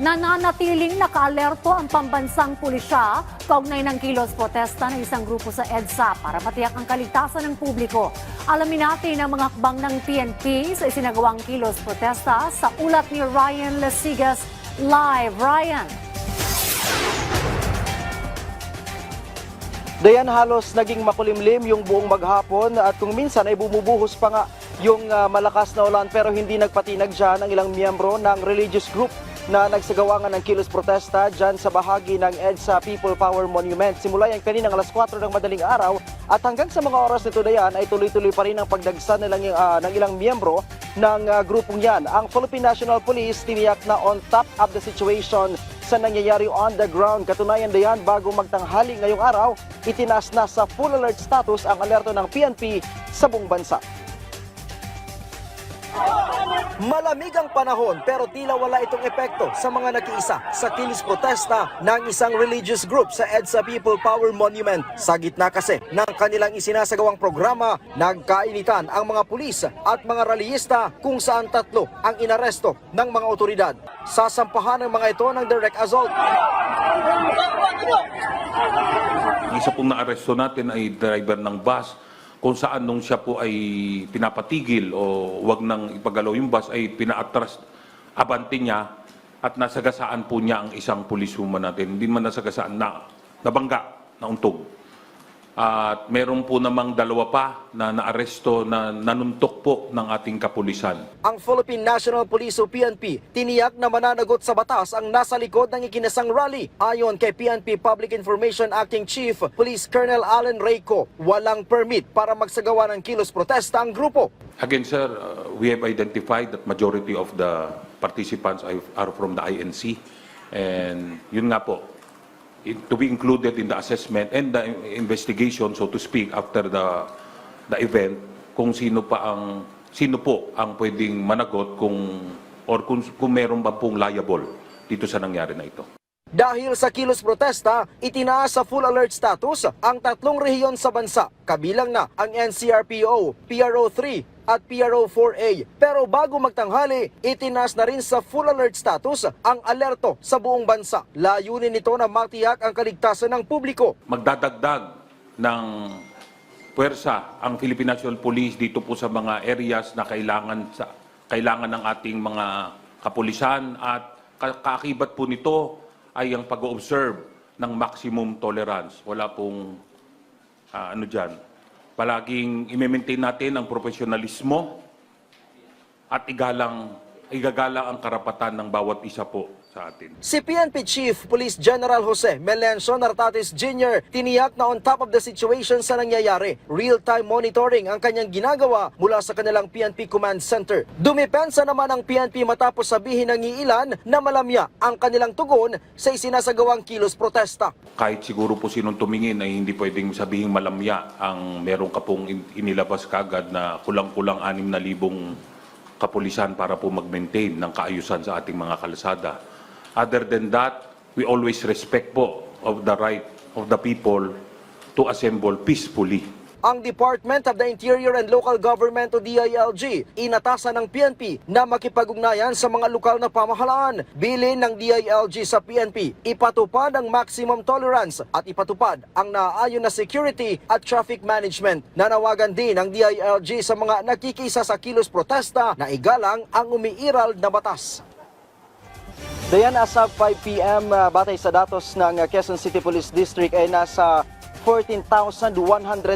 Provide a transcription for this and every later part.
Nananatiling nakaalerto ang pambansang pulisya kaugnay ng kilos protesta ng isang grupo sa EDSA para matiyak ang kaligtasan ng publiko. Alamin natin ang mga hakbang ng PNP sa isinagawang kilos protesta sa ulat ni Ryan Lasigas. Live, Ryan! Dayan, halos naging makulimlim yung buong maghapon at kung minsan ay bumubuhos pa nga yung malakas na ulan, pero hindi nagpatinag dyan ang ilang miyembro ng religious group na nagsagawa nga ng kilos protesta dyan sa bahagi ng EDSA People Power Monument. Simula yan kaninang alas 4 ng madaling araw at hanggang sa mga oras nito dayan ay tuloy-tuloy pa rin ang pagdagsa ng ilang miyembro ng grupong yan. Ang Philippine National Police tiniyak na on top of the situation sa nangyayari on the ground. Katunayan dayan, bago magtanghali ngayong araw, itinaas na sa full alert status ang alerto ng PNP sa buong bansa. Malamig ang panahon pero tila wala itong epekto sa mga nakiisa sa kilos protesta ng isang religious group sa EDSA People Power Monument. Sa gitna kasi ng kanilang isinasagawang programa, nagkainitan ang mga pulis at mga rallyista kung saan 3 ang inaresto ng mga otoridad. Sasampahan ng mga ito ng direct assault. Ang isa pong naaresto natin ay driver ng bus, kung saan nung siya po ay pinapatigil o wag nang ipagalaw yung bus ay pinaatras abante niya at nasagasaan po niya ang isang pulisuma natin. Hindi man nasagasaan, nabangga, nauntog. At meron po namang 2 pa na naaresto na nanuntok po ng ating kapulisan. Ang Philippine National Police o PNP tiniyak na mananagot sa batas ang nasa likod ng ikinasang rally. Ayon kay PNP Public Information Acting Chief Police Colonel Allen Reyco, walang permit para magsagawa ng kilos protesta ang grupo. Again, sir, we have identified that majority of the participants are from the INC. And yun nga po, to be included in the assessment and the investigation, so to speak, after the event, kung sino po ang pwedeng managot kung meron ba pong liable dito sa nangyari na ito. Dahil sa kilos protesta, itinaas sa full alert status ang 3 rehiyon sa bansa, kabilang na ang NCRPO, PRO3 at PRO4A. Pero bago magtanghali, itinaas na rin sa full alert status ang alerto sa buong bansa. Layunin nito na matiyak ang kaligtasan ng publiko. Magdadagdag ng puwersa ang Philippine National Police dito po sa mga areas na kailangan ng ating mga kapulisan at kaakibat po nito ay ang pag-observe ng maximum tolerance. Wala pong palaging i-maintain natin ang profesionalismo at igagalang ang karapatan ng bawat isa po sa atin. Si PNP Chief Police General Jose Melencio Nartates Jr. tiniyak na on top of the situation sa nangyayari. Real-time monitoring ang kanyang ginagawa mula sa kanilang PNP Command Center. Dumipensa naman ang PNP matapos sabihin ng iilan na malamya ang kanilang tugon sa isinasagawang kilos protesta. Kahit siguro po sinong tumingin ay hindi pwedeng sabihin malamya ang meron ka pong inilabas kagad na kulang-kulang 6,000 kapulisan para po mag-maintain ng kaayusan sa ating mga kalsada. Other than that, we always respect po of the right of the people to assemble peacefully. Ang Department of the Interior and Local Government o DILG, inatasan ng PNP na makipag-ugnayan sa mga lokal na pamahalaan. Bilin ng DILG sa PNP, ipatupad ang maximum tolerance at ipatupad ang naaayon na security at traffic management. Nanawagan din ng DILG sa mga nakikisa sa kilos protesta na igalang ang umiiral na batas. Dayan, as of 5 p.m., batay sa datos ng Quezon City Police District ay nasa 14,100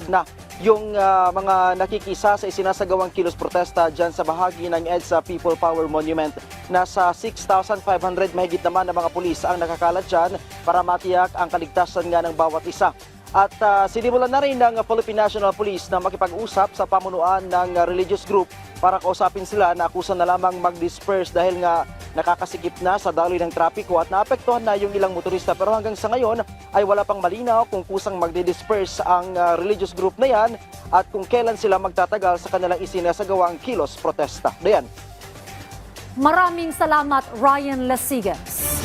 na yung mga nakikisa sa isinasagawang kilos protesta dyan sa bahagi ng EDSA People Power Monument. Nasa 6,500 mahigit naman na mga pulis ang nakakalat dyan para matiyak ang kaligtasan nga ng bawat isa. At sinimulan na rin ng Philippine National Police na makipag-usap sa pamunuan ng religious group para kausapin sila na akusa na lamang mag-disperse dahil nga nakakasikip na sa daloy ng trapiko at naapektuhan na yung ilang motorista. Pero hanggang sa ngayon ay wala pang malinaw kung kusang magdi-disperse ang religious group na yan at kung kailan sila magtatagal sa kanilang isinasagawang kilos protesta. Dayan. Maraming salamat, Ryan Lasigas.